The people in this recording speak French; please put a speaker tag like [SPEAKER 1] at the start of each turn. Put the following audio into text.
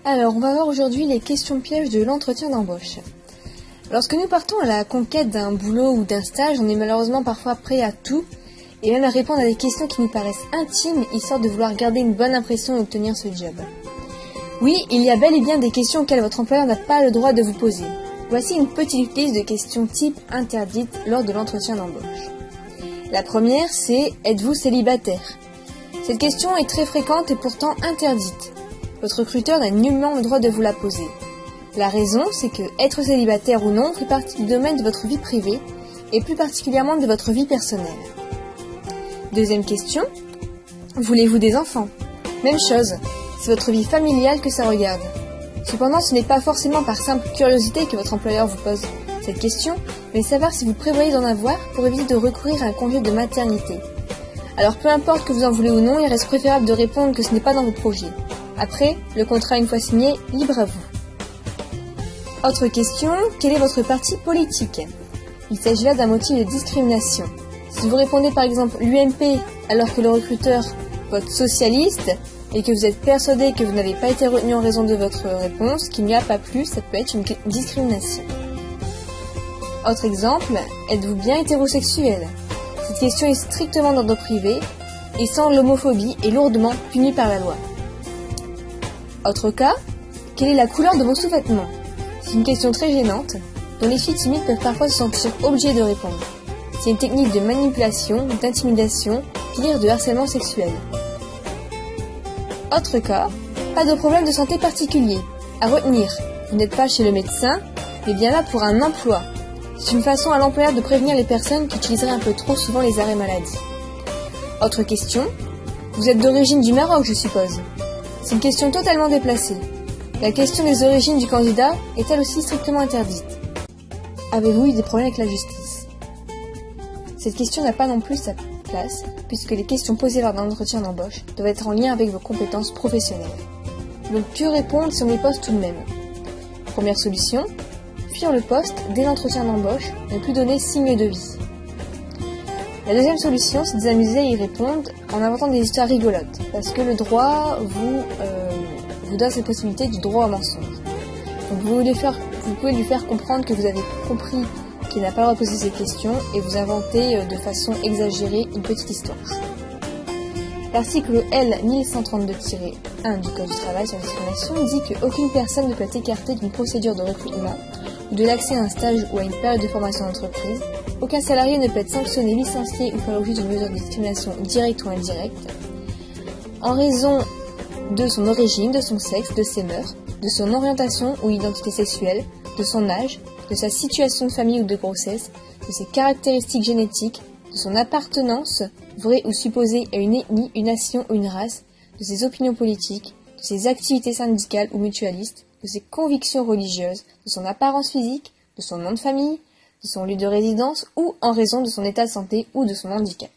[SPEAKER 1] Alors, on va voir aujourd'hui les questions pièges de l'entretien d'embauche. Lorsque nous partons à la conquête d'un boulot ou d'un stage, on est malheureusement parfois prêt à tout, et même à répondre à des questions qui nous paraissent intimes, histoire de vouloir garder une bonne impression et obtenir ce job. Oui, il y a bel et bien des questions auxquelles votre employeur n'a pas le droit de vous poser. Voici une petite liste de questions type interdites lors de l'entretien d'embauche. La première, c'est « Êtes-vous célibataire ?» Cette question est très fréquente et pourtant interdite. Votre recruteur n'a nullement le droit de vous la poser. La raison, c'est que être célibataire ou non fait partie du domaine de votre vie privée et plus particulièrement de votre vie personnelle. Deuxième question, voulez-vous des enfants ? Même chose, c'est votre vie familiale que ça regarde. Cependant, ce n'est pas forcément par simple curiosité que votre employeur vous pose cette question, mais savoir si vous prévoyez d'en avoir pour éviter de recourir à un congé de maternité. Alors peu importe que vous en voulez ou non, il reste préférable de répondre que ce n'est pas dans vos projets. Après, le contrat une fois signé, libre à vous. Autre question, quel est votre parti politique ? Il s'agit là d'un motif de discrimination. Si vous répondez par exemple l'UMP alors que le recruteur vote socialiste et que vous êtes persuadé que vous n'avez pas été retenu en raison de votre réponse, qu'il n'y a pas plus, ça peut être une discrimination. Autre exemple, êtes-vous bien hétérosexuel ? Cette question est strictement d'ordre privé et sans l'homophobie est lourdement punie par la loi. Autre cas, quelle est la couleur de vos sous-vêtements ? C'est une question très gênante, dont les filles timides peuvent parfois se sentir obligées de répondre. C'est une technique de manipulation, d'intimidation, pire de harcèlement sexuel. Autre cas, pas de problème de santé particulier. À retenir, vous n'êtes pas chez le médecin, mais bien là pour un emploi. C'est une façon à l'employeur de prévenir les personnes qui utiliseraient un peu trop souvent les arrêts maladie. Autre question, vous êtes d'origine du Maroc, je suppose. C'est une question totalement déplacée. La question des origines du candidat est elle aussi strictement interdite. Avez-vous eu des problèmes avec la justice ? Cette question n'a pas non plus sa place, puisque les questions posées lors d'un entretien d'embauche doivent être en lien avec vos compétences professionnelles. Donc que répondre si on les pose tout de même ? Première solution, fuir le poste dès l'entretien d'embauche, ne plus donner signe de vie. La deuxième solution, c'est de vous amuser à y répondre en inventant des histoires rigolotes, parce que le droit vous donne cette possibilité du droit au mensonge. Donc vous pouvez lui faire comprendre que vous avez compris qu'il n'a pas le droit de poser ces questions et vous inventez de façon exagérée une petite histoire. L'article L 1132-1 du Code du travail sur la discrimination dit qu'aucune personne ne peut être écartée d'une procédure de recrutement ou de l'accès à un stage ou à une période de formation d'entreprise. Aucun salarié ne peut être sanctionné, licencié ou faire l'objet d'une mesure de discrimination directe ou indirecte en raison de son origine, de son sexe, de ses mœurs, de son orientation ou identité sexuelle, de son âge, de sa situation de famille ou de grossesse, de ses caractéristiques génétiques, de son appartenance, vraie ou supposée, à une ethnie, une nation ou une race, de ses opinions politiques, de ses activités syndicales ou mutualistes, de ses convictions religieuses, de son apparence physique, de son nom de famille, de son lieu de résidence ou en raison de son état de santé ou de son handicap.